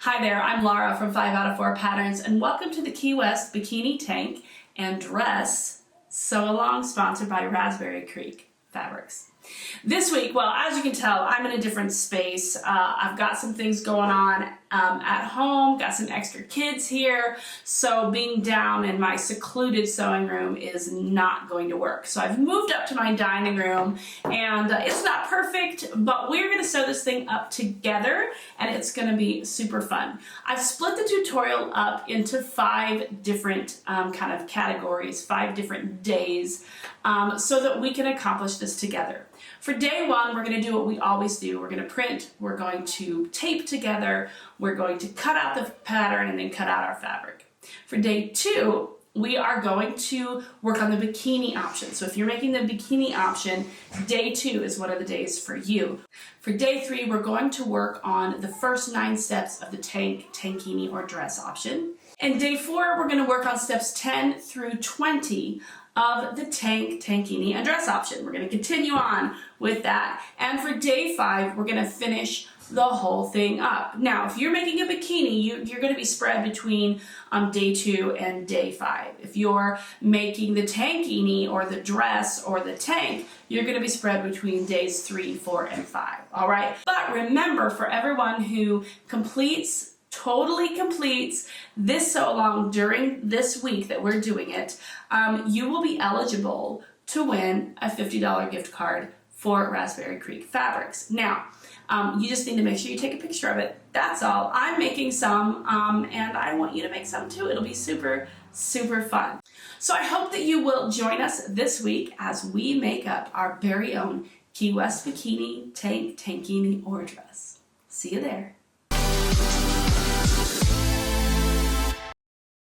Hi there, I'm Laura from 5 out of 4 Patterns, and welcome to the Key West Bikini Tank and Dress Sew Along, sponsored by Raspberry Creek Fabrics. This week, well, as you can tell, I'm in a different space. I've got some things going on at home, got some extra kids here, so being down in my secluded sewing room is not going to work. So I've moved up to my dining room, and it's not perfect, but we're going to sew this thing up together, and it's going to be super fun. I've split the tutorial up into 5 different kind of categories, 5 different days, so that we can accomplish this together. For day 1, we're going to do what we always do. We're going to print, we're going to tape together, we're going to cut out the pattern and then cut out our fabric. For day 2, we are going to work on the bikini option. So if you're making the bikini option, day 2 is one of the days for you. For day 3, we're going to work on the first 9 steps of the tank, tankini, or dress option. And day 4, we're going to work on steps 10 through 20 of the tank, tankini, and dress option. We're going to continue on with that. And for day 5, we're going to finish the whole thing up. Now, if you're making a bikini, you're going to be spread between day 2 and day 5. If you're making the tankini or the dress or the tank, you're going to be spread between days 3, 4, and 5. All right. But remember, for everyone who totally completes this sew along during this week that we're doing it, you will be eligible to win a $50 gift card for Raspberry Creek Fabrics. Now, you just need to make sure you take a picture of it. That's all. I'm making some, and I want you to make some too. It'll be super, super fun. So I hope that you will join us this week as we make up our very own Key West bikini, tank, tankini, or dress. See you there.